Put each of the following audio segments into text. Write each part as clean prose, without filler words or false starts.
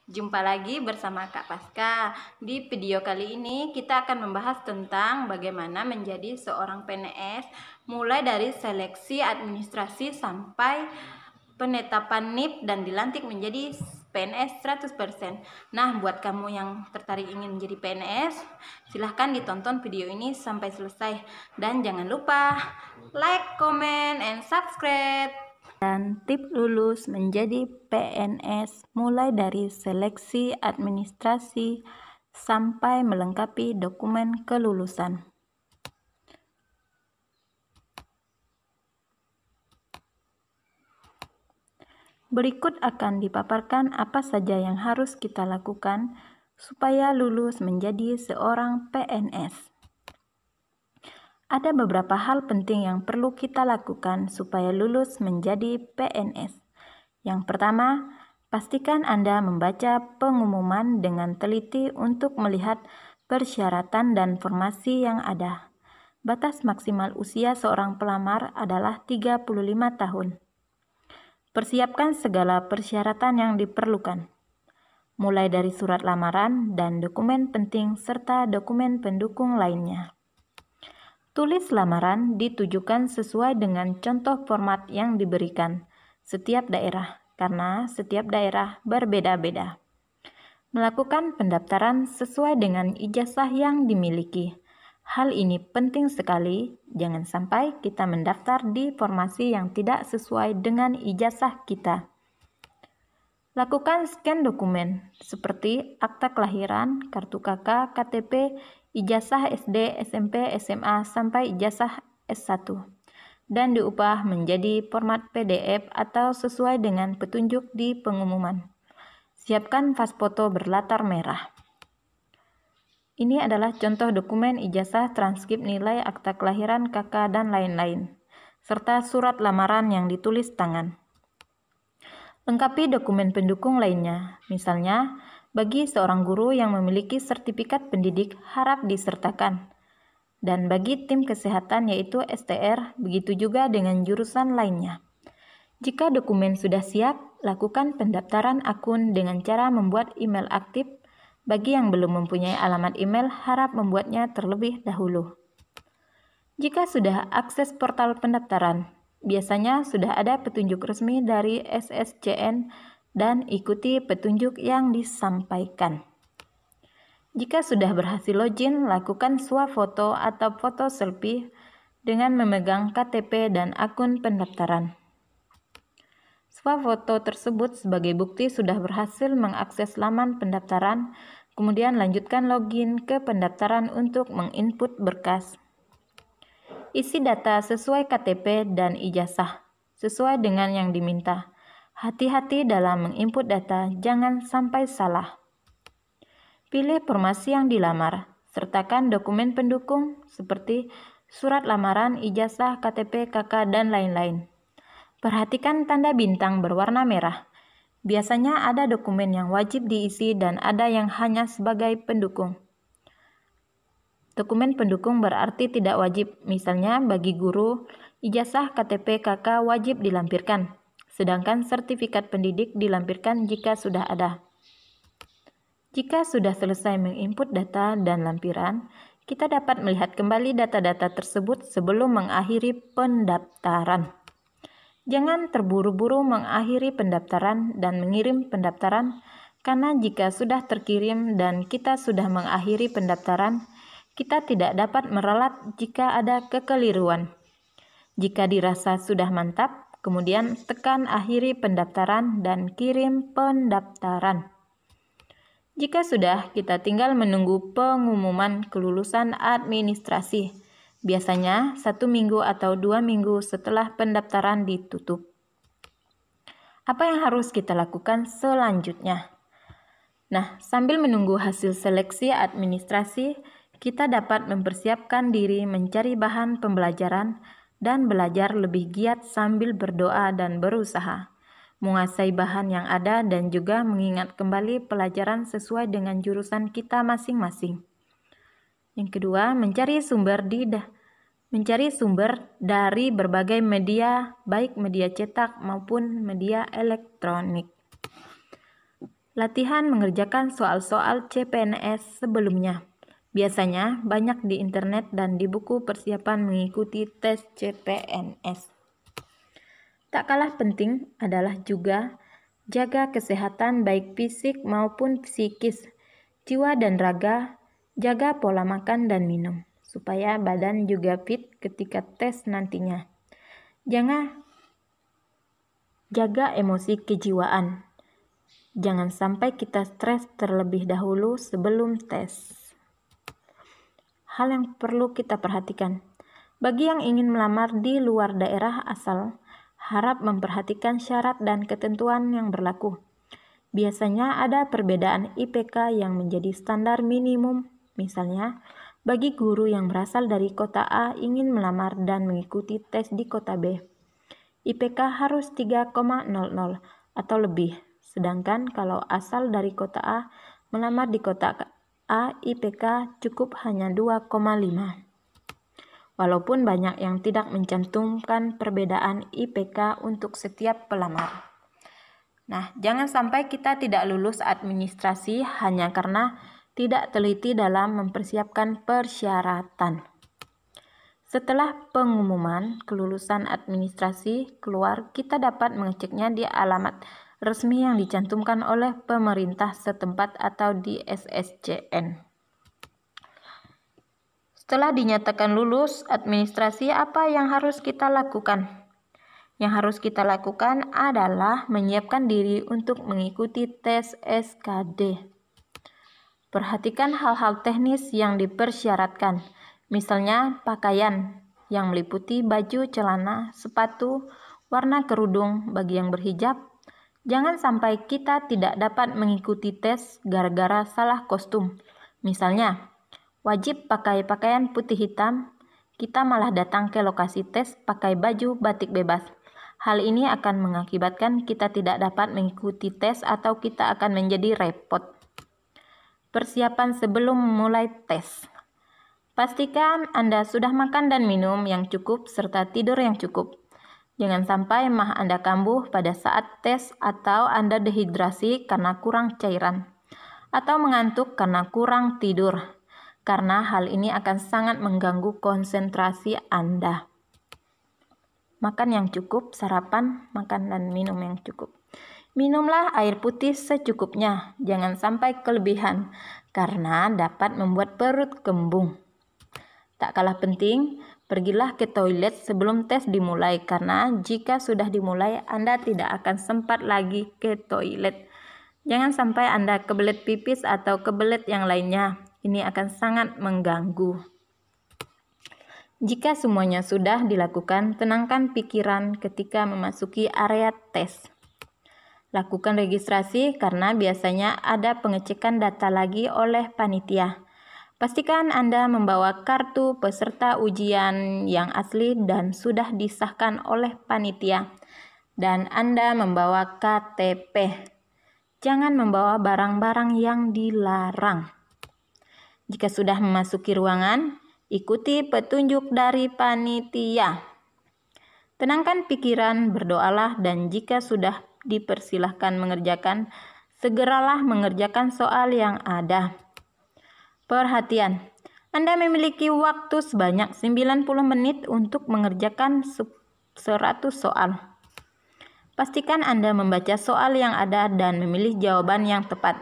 Jumpa lagi bersama Kak Paska. Di video kali ini kita akan membahas tentang bagaimana menjadi seorang PNS, mulai dari seleksi administrasi sampai penetapan NIP dan dilantik menjadi PNS 100%. Nah, buat kamu yang tertarik ingin menjadi PNS, silahkan ditonton video ini sampai selesai. Dan jangan lupa like, comment, and subscribe. Dan tips lulus menjadi PNS mulai dari seleksi administrasi sampai melengkapi dokumen kelulusan. Berikut akan dipaparkan apa saja yang harus kita lakukan supaya lulus menjadi seorang PNS. Ada beberapa hal penting yang perlu kita lakukan supaya lulus menjadi PNS. Yang pertama, pastikan Anda membaca pengumuman dengan teliti untuk melihat persyaratan dan formasi yang ada. Batas maksimal usia seorang pelamar adalah 35 tahun. Persiapkan segala persyaratan yang diperlukan, mulai dari surat lamaran dan dokumen penting serta dokumen pendukung lainnya. Tulis lamaran ditujukan sesuai dengan contoh format yang diberikan setiap daerah, karena setiap daerah berbeda-beda. Melakukan pendaftaran sesuai dengan ijazah yang dimiliki. Hal ini penting sekali, jangan sampai kita mendaftar di formasi yang tidak sesuai dengan ijazah kita. Lakukan scan dokumen seperti akta kelahiran, kartu KK, KTP, ijazah SD, SMP, SMA, sampai ijazah S1 dan diubah menjadi format PDF atau sesuai dengan petunjuk di pengumuman. Siapkan vas foto berlatar merah. Ini adalah contoh dokumen ijazah, transkrip nilai, akta kelahiran, KK, dan lain-lain, serta surat lamaran yang ditulis tangan. Lengkapi dokumen pendukung lainnya, misalnya bagi seorang guru yang memiliki sertifikat pendidik harap disertakan, dan bagi tim kesehatan yaitu STR, begitu juga dengan jurusan lainnya. Jika dokumen sudah siap, lakukan pendaftaran akun dengan cara membuat email aktif. Bagi yang belum mempunyai alamat email, harap membuatnya terlebih dahulu. Jika sudah akses portal pendaftaran, biasanya sudah ada petunjuk resmi dari SSCN dan ikuti petunjuk yang disampaikan. Jika sudah berhasil login, lakukan swafoto atau foto selfie dengan memegang KTP dan akun pendaftaran. Swafoto tersebut sebagai bukti sudah berhasil mengakses laman pendaftaran, kemudian lanjutkan login ke pendaftaran untuk menginput berkas. Isi data sesuai KTP dan ijazah, sesuai dengan yang diminta. Hati-hati dalam menginput data, jangan sampai salah. Pilih formasi yang dilamar, sertakan dokumen pendukung seperti surat lamaran, ijazah, KTP, KK, dan lain-lain. Perhatikan tanda bintang berwarna merah. Biasanya ada dokumen yang wajib diisi dan ada yang hanya sebagai pendukung. Dokumen pendukung berarti tidak wajib, misalnya bagi guru, ijazah, KTP, KK wajib dilampirkan, sedangkan sertifikat pendidik dilampirkan jika sudah ada. Jika sudah selesai menginput data dan lampiran, kita dapat melihat kembali data-data tersebut sebelum mengakhiri pendaftaran. Jangan terburu-buru mengakhiri pendaftaran dan mengirim pendaftaran, karena jika sudah terkirim dan kita sudah mengakhiri pendaftaran, kita tidak dapat meralat jika ada kekeliruan. Jika dirasa sudah mantap, kemudian tekan akhiri pendaftaran dan kirim pendaftaran. Jika sudah, kita tinggal menunggu pengumuman kelulusan administrasi. Biasanya 1 minggu atau 2 minggu setelah pendaftaran ditutup. Apa yang harus kita lakukan selanjutnya? Nah, sambil menunggu hasil seleksi administrasi, kita dapat mempersiapkan diri mencari bahan pembelajaran dan belajar lebih giat sambil berdoa dan berusaha, menguasai bahan yang ada dan juga mengingat kembali pelajaran sesuai dengan jurusan kita masing-masing. Yang kedua, mencari sumber dari berbagai media, baik media cetak maupun media elektronik. Latihan mengerjakan soal-soal CPNS sebelumnya. Biasanya banyak di internet dan di buku persiapan mengikuti tes CPNS. Tak kalah penting adalah juga jaga kesehatan baik fisik maupun psikis, jiwa dan raga, jaga pola makan dan minum, supaya badan juga fit ketika tes nantinya. Jangan jaga emosi kejiwaan. Jangan sampai kita stres terlebih dahulu sebelum tes. Hal yang perlu kita perhatikan. Bagi yang ingin melamar di luar daerah asal, harap memperhatikan syarat dan ketentuan yang berlaku. Biasanya ada perbedaan IPK yang menjadi standar minimum. Misalnya, bagi guru yang berasal dari kota A ingin melamar dan mengikuti tes di kota B, IPK harus 3,00 atau lebih. Sedangkan kalau asal dari kota A melamar di kota A, IPK cukup hanya 2,5. Walaupun banyak yang tidak mencantumkan perbedaan IPK untuk setiap pelamar. Nah, jangan sampai kita tidak lulus administrasi hanya karena tidak teliti dalam mempersiapkan persyaratan. Setelah pengumuman kelulusan administrasi keluar, kita dapat mengeceknya di alamat resmi yang dicantumkan oleh pemerintah setempat atau di SSCN. Setelah dinyatakan lulus administrasi, apa yang harus kita lakukan? Yang harus kita lakukan adalah menyiapkan diri untuk mengikuti tes SKD. Perhatikan hal-hal teknis yang dipersyaratkan, misalnya pakaian yang meliputi baju, celana, sepatu, warna kerudung bagi yang berhijab. Jangan sampai kita tidak dapat mengikuti tes gara-gara salah kostum. Misalnya, wajib pakai pakaian putih hitam, kita malah datang ke lokasi tes pakai baju batik bebas. Hal ini akan mengakibatkan kita tidak dapat mengikuti tes atau kita akan menjadi repot. Persiapan sebelum memulai tes. Pastikan Anda sudah makan dan minum yang cukup serta tidur yang cukup. Jangan sampai mah Anda kambuh pada saat tes atau Anda dehidrasi karena kurang cairan atau mengantuk karena kurang tidur, karena hal ini akan sangat mengganggu konsentrasi Anda. Makan yang cukup, sarapan, makan dan minum yang cukup. Minumlah air putih secukupnya, jangan sampai kelebihan, karena dapat membuat perut kembung. Tak kalah penting, pergilah ke toilet sebelum tes dimulai, karena jika sudah dimulai, Anda tidak akan sempat lagi ke toilet. Jangan sampai Anda kebelet pipis atau kebelet yang lainnya. Ini akan sangat mengganggu. Jika semuanya sudah dilakukan, tenangkan pikiran ketika memasuki area tes. Lakukan registrasi karena biasanya ada pengecekan data lagi oleh panitia. Pastikan Anda membawa kartu peserta ujian yang asli dan sudah disahkan oleh panitia. Dan Anda membawa KTP. Jangan membawa barang-barang yang dilarang. Jika sudah memasuki ruangan, ikuti petunjuk dari panitia. Tenangkan pikiran, berdoalah, dan jika sudah dipersilahkan mengerjakan, segeralah mengerjakan soal yang ada. Perhatian, Anda memiliki waktu sebanyak 90 menit untuk mengerjakan 100 soal. Pastikan Anda membaca soal yang ada dan memilih jawaban yang tepat.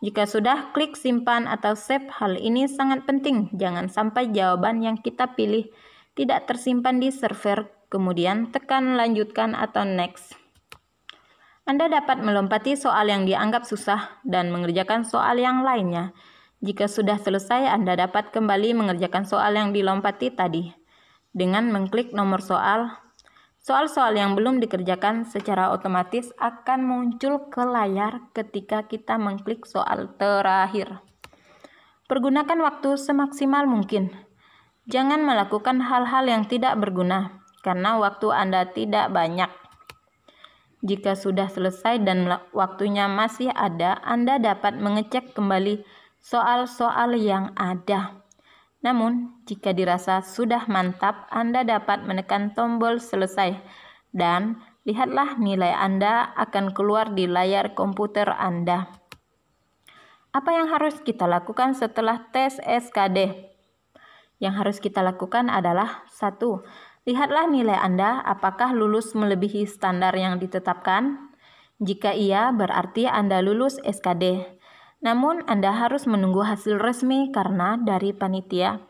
Jika sudah, klik simpan atau save. Hal ini sangat penting. Jangan sampai jawaban yang kita pilih tidak tersimpan di server, kemudian tekan lanjutkan atau next. Anda dapat melompati soal yang dianggap susah dan mengerjakan soal yang lainnya. Jika sudah selesai, Anda dapat kembali mengerjakan soal yang dilompati tadi. Dengan mengklik nomor soal, soal-soal yang belum dikerjakan secara otomatis akan muncul ke layar ketika kita mengklik soal terakhir. Pergunakan waktu semaksimal mungkin. Jangan melakukan hal-hal yang tidak berguna, karena waktu Anda tidak banyak. Jika sudah selesai dan waktunya masih ada, Anda dapat mengecek kembali soal-soal yang ada. Namun, jika dirasa sudah mantap, Anda dapat menekan tombol selesai dan Lihatlah nilai Anda akan keluar di layar komputer Anda. Apa yang harus kita lakukan setelah tes SKD? Yang harus kita lakukan adalah 1. Lihatlah nilai Anda apakah lulus melebihi standar yang ditetapkan. Jika iya, berarti Anda lulus SKD. Namun, Anda harus menunggu hasil resmi karena dari panitia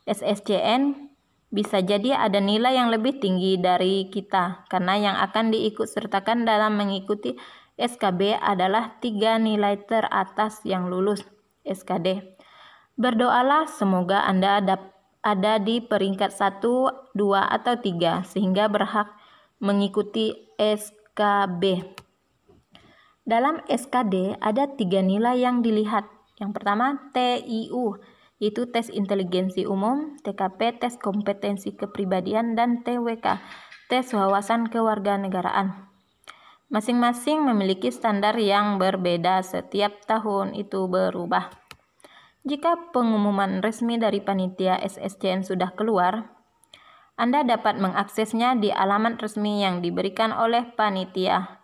SSCN bisa jadi ada nilai yang lebih tinggi dari kita karena yang akan diikutsertakan dalam mengikuti SKB adalah 3 nilai teratas yang lulus SKD. Berdoalah semoga Anda ada di peringkat 1, 2, atau 3 sehingga berhak mengikuti SKB. Dalam SKD ada 3 nilai yang dilihat. Yang pertama TIU, yaitu tes inteligensi umum, TKP, tes kompetensi kepribadian, dan TWK, tes wawasan kewarganegaraan. Masing-masing memiliki standar yang berbeda, setiap tahun itu berubah. Jika pengumuman resmi dari panitia SSCN sudah keluar, Anda dapat mengaksesnya di alamat resmi yang diberikan oleh panitia.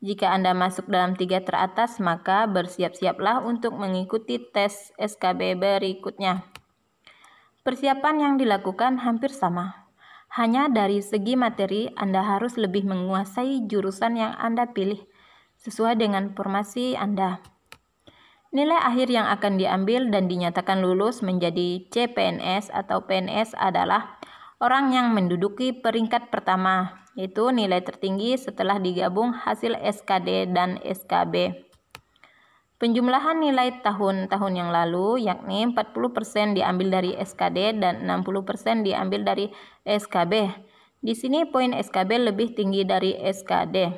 Jika Anda masuk dalam 3 teratas, maka bersiap-siaplah untuk mengikuti tes SKB berikutnya. Persiapan yang dilakukan hampir sama. Hanya dari segi materi, Anda harus lebih menguasai jurusan yang Anda pilih, sesuai dengan formasi Anda. Nilai akhir yang akan diambil dan dinyatakan lulus menjadi CPNS atau PNS adalah orang yang menduduki peringkat pertama, yaitu nilai tertinggi setelah digabung hasil SKD dan SKB. Penjumlahan nilai tahun-tahun yang lalu, yakni 40% diambil dari SKD dan 60% diambil dari SKB. Di sini poin SKB lebih tinggi dari SKD.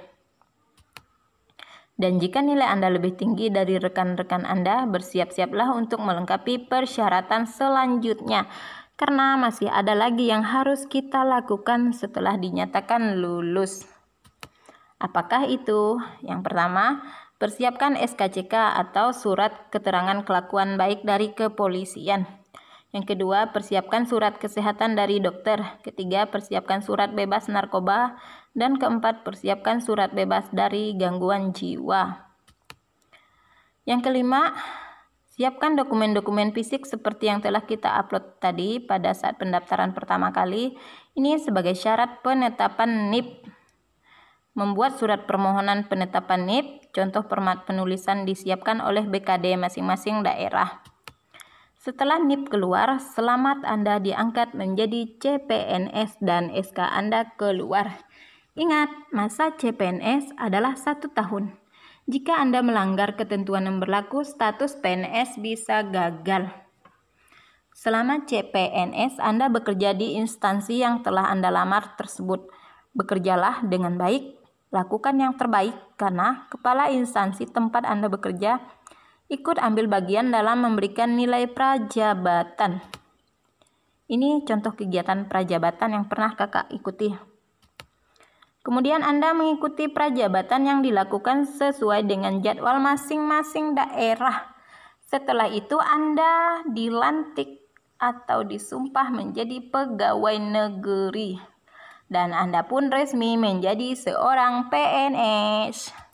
Dan jika nilai Anda lebih tinggi dari rekan-rekan Anda, bersiap-siaplah untuk melengkapi persyaratan selanjutnya. Karena masih ada lagi yang harus kita lakukan setelah dinyatakan lulus. Apakah itu? Yang pertama, persiapkan SKCK atau Surat Keterangan Kelakuan Baik dari Kepolisian. Yang kedua, persiapkan surat kesehatan dari dokter. Ketiga, persiapkan surat bebas narkoba. Dan keempat, persiapkan surat bebas dari gangguan jiwa. Yang kelima, siapkan dokumen-dokumen fisik seperti yang telah kita upload tadi pada saat pendaftaran pertama kali. Ini sebagai syarat penetapan NIP. Membuat surat permohonan penetapan NIP, contoh format penulisan disiapkan oleh BKD masing-masing daerah. Setelah NIP keluar, selamat Anda diangkat menjadi CPNS dan SK Anda keluar. Ingat, masa CPNS adalah 1 tahun. Jika Anda melanggar ketentuan yang berlaku, status PNS bisa gagal. Selama CPNS, Anda bekerja di instansi yang telah Anda lamar tersebut. Bekerjalah dengan baik, lakukan yang terbaik karena kepala instansi tempat Anda bekerja ikut ambil bagian dalam memberikan nilai prajabatan. Ini contoh kegiatan prajabatan yang pernah Kakak ikuti. Kemudian Anda mengikuti prajabatan yang dilakukan sesuai dengan jadwal masing-masing daerah. Setelah itu Anda dilantik atau disumpah menjadi pegawai negeri. Dan Anda pun resmi menjadi seorang PNS.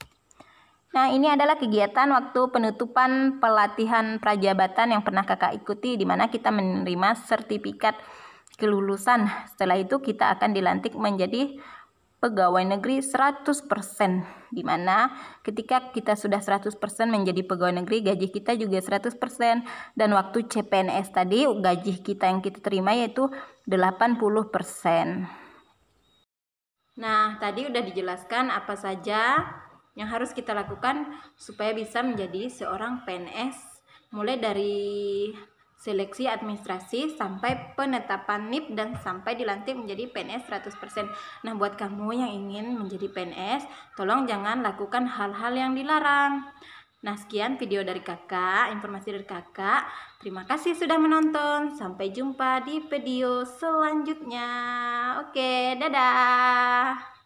Nah, ini adalah kegiatan waktu penutupan pelatihan prajabatan yang pernah Kakak ikuti, di mana kita menerima sertifikat kelulusan. Setelah itu kita akan dilantik menjadi pegawai negeri 100%, di mana ketika kita sudah 100% menjadi pegawai negeri, gaji kita juga 100%, dan waktu CPNS tadi gaji kita yang kita terima yaitu 80%. Nah, tadi udah dijelaskan apa saja yang harus kita lakukan supaya bisa menjadi seorang PNS, mulai dari seleksi administrasi sampai penetapan NIP dan sampai dilantik menjadi PNS 100%. Nah, buat kamu yang ingin menjadi PNS, tolong jangan lakukan hal-hal yang dilarang. Nah, sekian video dari Kakak, informasi dari Kakak. Terima kasih sudah menonton. Sampai jumpa di video selanjutnya. Oke, dadah.